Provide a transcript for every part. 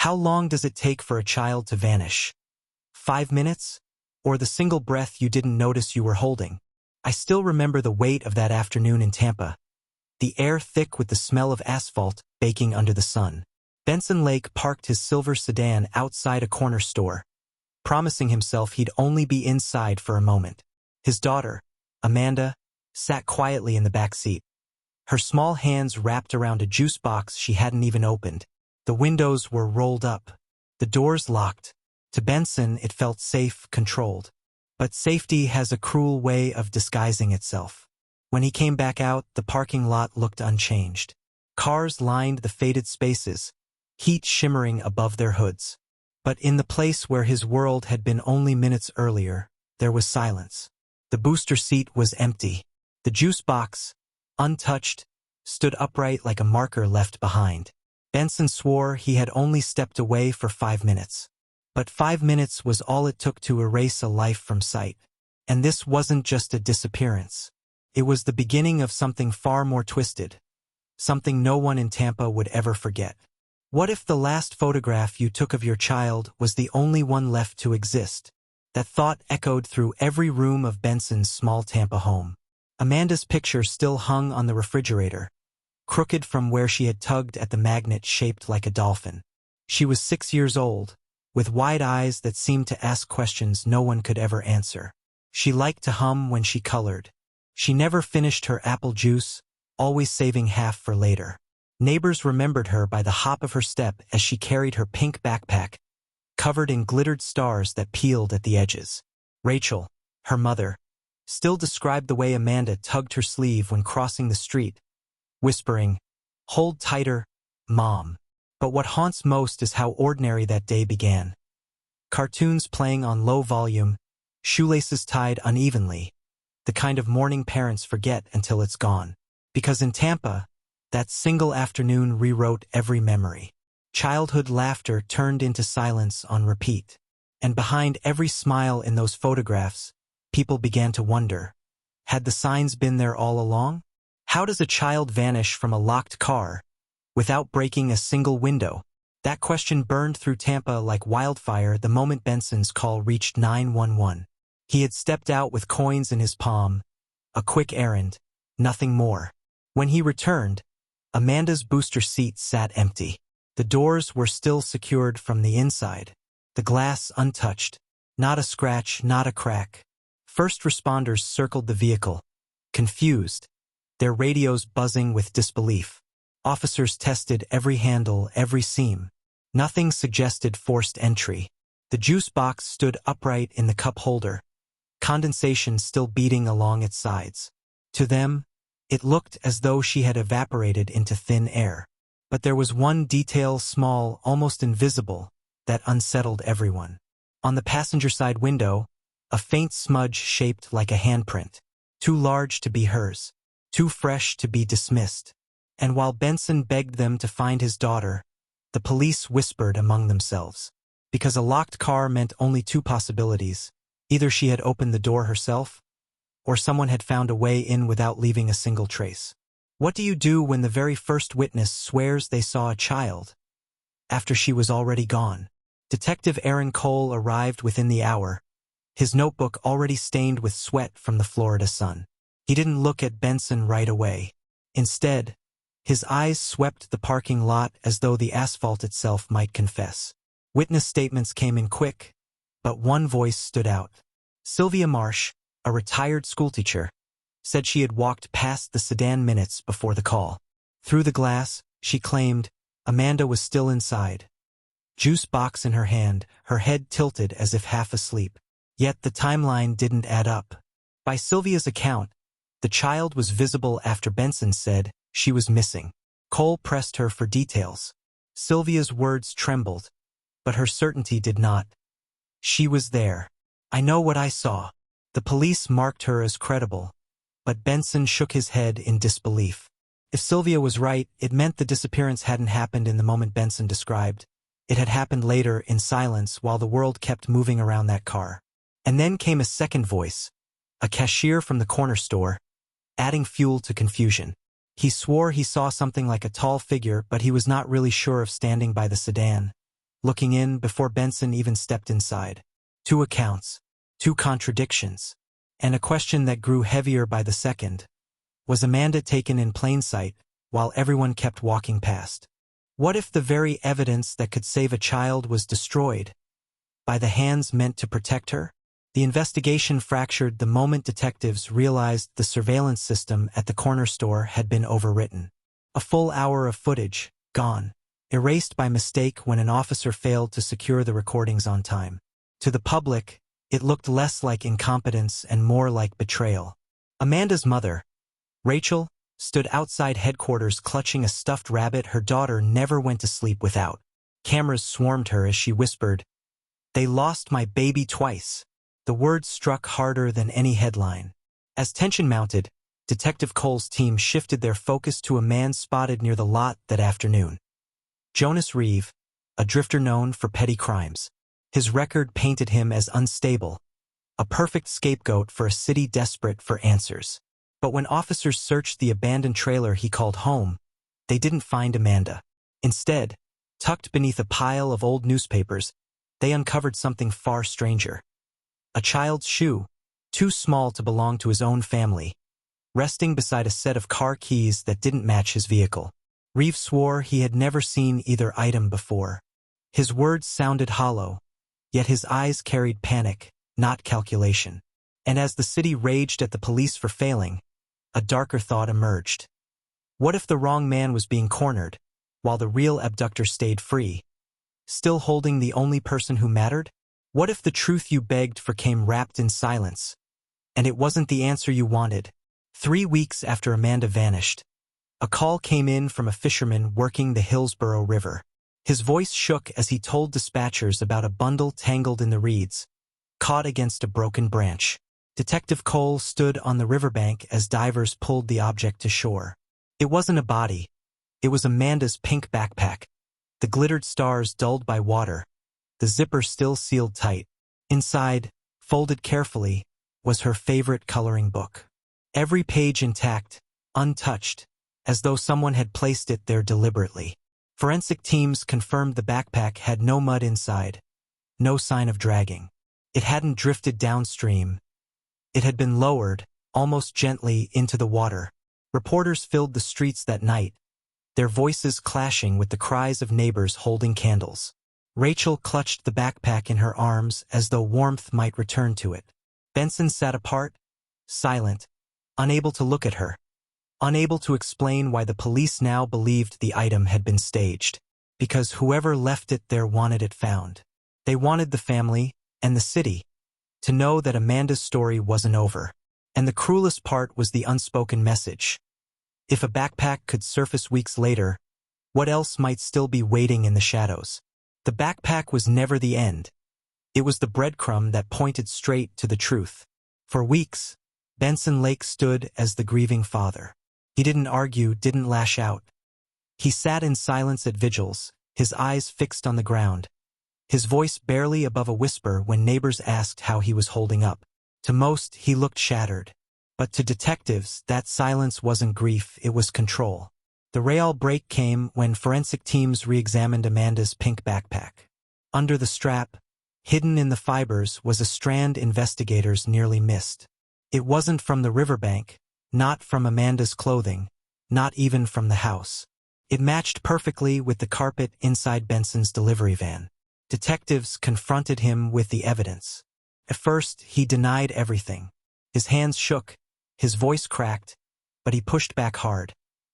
How long does it take for a child to vanish? 5 minutes? Or the single breath you didn't notice you were holding? I still remember the weight of that afternoon in Tampa. The air thick with the smell of asphalt baking under the sun. Benson Lake parked his silver sedan outside a corner store, promising himself he'd only be inside for a moment. His daughter, Amanda, sat quietly in the back seat, her small hands wrapped around a juice box she hadn't even opened. The windows were rolled up, the doors locked. To Benson, it felt safe, controlled. But safety has a cruel way of disguising itself. When he came back out, the parking lot looked unchanged. Cars lined the faded spaces, heat shimmering above their hoods. But in the place where his world had been only minutes earlier, there was silence. The booster seat was empty. The juice box, untouched, stood upright like a marker left behind. Benson swore he had only stepped away for 5 minutes. But 5 minutes was all it took to erase a life from sight. And this wasn't just a disappearance. It was the beginning of something far more twisted. Something no one in Tampa would ever forget. What if the last photograph you took of your child was the only one left to exist? That thought echoed through every room of Benson's small Tampa home. Amanda's picture still hung on the refrigerator, crooked from where she had tugged at the magnet shaped like a dolphin. She was 6 years old, with wide eyes that seemed to ask questions no one could ever answer. She liked to hum when she colored. She never finished her apple juice, always saving half for later. Neighbors remembered her by the hop of her step as she carried her pink backpack, covered in glittered stars that peeled at the edges. Rachel, her mother, still described the way Amanda tugged her sleeve when crossing the street, whispering, "Hold tighter, Mom." But what haunts most is how ordinary that day began. Cartoons playing on low volume, shoelaces tied unevenly, the kind of morning parents forget until it's gone. Because in Tampa, that single afternoon rewrote every memory. Childhood laughter turned into silence on repeat. And behind every smile in those photographs, people began to wonder, had the signs been there all along? How does a child vanish from a locked car without breaking a single window? That question burned through Tampa like wildfire the moment Benson's call reached 911. He had stepped out with coins in his palm, a quick errand, nothing more. When he returned, Amanda's booster seat sat empty. The doors were still secured from the inside, the glass untouched, not a scratch, not a crack. First responders circled the vehicle, confused, their radios buzzing with disbelief. Officers tested every handle, every seam. Nothing suggested forced entry. The juice box stood upright in the cup holder, condensation still beating along its sides. To them, it looked as though she had evaporated into thin air. But there was one detail, small, almost invisible, that unsettled everyone. On the passenger side window, a faint smudge shaped like a handprint, too large to be hers, too fresh to be dismissed. And while Benson begged them to find his daughter, the police whispered among themselves. Because a locked car meant only two possibilities. Either she had opened the door herself, or someone had found a way in without leaving a single trace. What do you do when the very first witness swears they saw a child after she was already gone? Detective Aaron Cole arrived within the hour, his notebook already stained with sweat from the Florida sun. He didn't look at Benson right away. Instead, his eyes swept the parking lot as though the asphalt itself might confess. Witness statements came in quick, but one voice stood out. Sylvia Marsh, a retired schoolteacher, said she had walked past the sedan minutes before the call. Through the glass, she claimed, Amanda was still inside. Juice box in her hand, her head tilted as if half asleep. Yet the timeline didn't add up. By Sylvia's account, the child was visible after Benson said she was missing. Cole pressed her for details. Sylvia's words trembled, but her certainty did not. She was there. I know what I saw. The police marked her as credible, but Benson shook his head in disbelief. If Sylvia was right, it meant the disappearance hadn't happened in the moment Benson described. It had happened later, in silence, while the world kept moving around that car. And then came a second voice, a cashier from the corner store, adding fuel to confusion. He swore he saw something like a tall figure, but he was not really sure if standing by the sedan, looking in before Benson even stepped inside. 2 accounts, 2 contradictions, and a question that grew heavier by the second. Was Amanda taken in plain sight, while everyone kept walking past? What if the very evidence that could save a child was destroyed by the hands meant to protect her? The investigation fractured the moment detectives realized the surveillance system at the corner store had been overwritten. A full hour of footage, gone, erased by mistake when an officer failed to secure the recordings on time. To the public, it looked less like incompetence and more like betrayal. Amanda's mother, Rachel, stood outside headquarters clutching a stuffed rabbit her daughter never went to sleep without. Cameras swarmed her as she whispered, "They lost my baby twice." The words struck harder than any headline. As tension mounted, Detective Cole's team shifted their focus to a man spotted near the lot that afternoon. Jonas Reeve, a drifter known for petty crimes. His record painted him as unstable, a perfect scapegoat for a city desperate for answers. But when officers searched the abandoned trailer he called home, they didn't find Amanda. Instead, tucked beneath a pile of old newspapers, they uncovered something far stranger. A child's shoe, too small to belong to his own family, resting beside a set of car keys that didn't match his vehicle. Reeve swore he had never seen either item before. His words sounded hollow, yet his eyes carried panic, not calculation. And as the city raged at the police for failing, a darker thought emerged. What if the wrong man was being cornered, while the real abductor stayed free, still holding the only person who mattered? What if the truth you begged for came wrapped in silence, and it wasn't the answer you wanted? 3 weeks after Amanda vanished, a call came in from a fisherman working the Hillsborough River. His voice shook as he told dispatchers about a bundle tangled in the reeds, caught against a broken branch. Detective Cole stood on the riverbank as divers pulled the object to shore. It wasn't a body. It was Amanda's pink backpack, the glittered stars dulled by water, the zipper still sealed tight. Inside, folded carefully, was her favorite coloring book. Every page intact, untouched, as though someone had placed it there deliberately. Forensic teams confirmed the backpack had no mud inside, no sign of dragging. It hadn't drifted downstream. It had been lowered, almost gently, into the water. Reporters filled the streets that night, their voices clashing with the cries of neighbors holding candles. Rachel clutched the backpack in her arms as though warmth might return to it. Benson sat apart, silent, unable to look at her, unable to explain why the police now believed the item had been staged. Because whoever left it there wanted it found. They wanted the family, and the city, to know that Amanda's story wasn't over. And the cruelest part was the unspoken message. If a backpack could surface weeks later, what else might still be waiting in the shadows? The backpack was never the end. It was the breadcrumb that pointed straight to the truth. For weeks, Benson Lake stood as the grieving father. He didn't argue, didn't lash out. He sat in silence at vigils, his eyes fixed on the ground, his voice barely above a whisper when neighbors asked how he was holding up. To most, he looked shattered. But to detectives, that silence wasn't grief, it was control. The real break came when forensic teams re-examined Amanda's pink backpack. Under the strap, hidden in the fibers, was a strand investigators nearly missed. It wasn't from the riverbank, not from Amanda's clothing, not even from the house. It matched perfectly with the carpet inside Benson's delivery van. Detectives confronted him with the evidence. At first, he denied everything. His hands shook, his voice cracked, but he pushed back hard.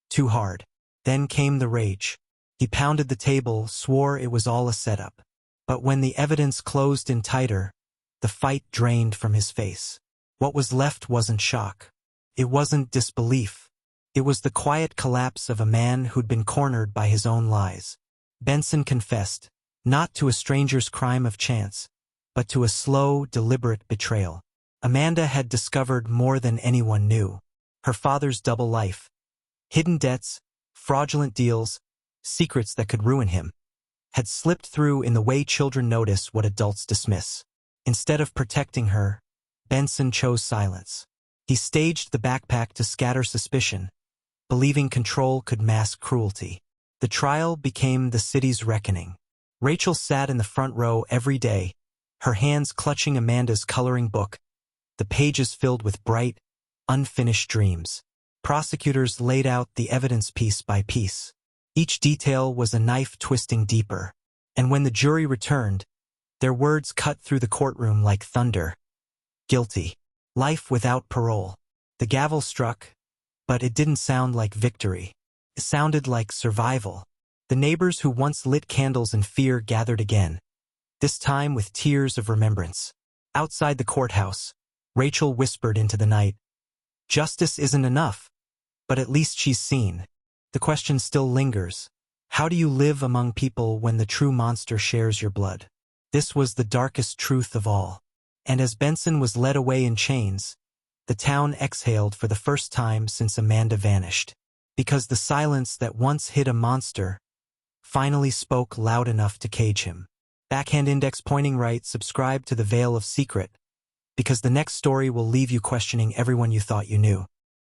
Too hard. Then came the rage. He pounded the table, swore it was all a setup. But when the evidence closed in tighter, the fight drained from his face. What was left wasn't shock. It wasn't disbelief. It was the quiet collapse of a man who'd been cornered by his own lies. Benson confessed, not to a stranger's crime of chance, but to a slow, deliberate betrayal. Amanda had discovered more than anyone knew. Her father's double life. Hidden debts, fraudulent deals, secrets that could ruin him, had slipped through in the way children notice what adults dismiss. Instead of protecting her, Benson chose silence. He staged the backpack to scatter suspicion, believing control could mask cruelty. The trial became the city's reckoning. Rachel sat in the front row every day, her hands clutching Amanda's coloring book, the pages filled with bright, unfinished dreams. Prosecutors laid out the evidence piece by piece. Each detail was a knife twisting deeper. And when the jury returned, their words cut through the courtroom like thunder. Guilty. Life without parole. The gavel struck, but it didn't sound like victory. It sounded like survival. The neighbors who once lit candles in fear gathered again, this time with tears of remembrance. Outside the courthouse, Rachel whispered into the night, "Justice isn't enough, but at least she's seen." The question still lingers. How do you live among people when the true monster shares your blood? This was the darkest truth of all. And as Benson was led away in chains, the town exhaled for the first time since Amanda vanished. Because the silence that once hid a monster finally spoke loud enough to cage him. Backhand index pointing right, subscribe to the Veil of Secret, because the next story will leave you questioning everyone you thought you knew.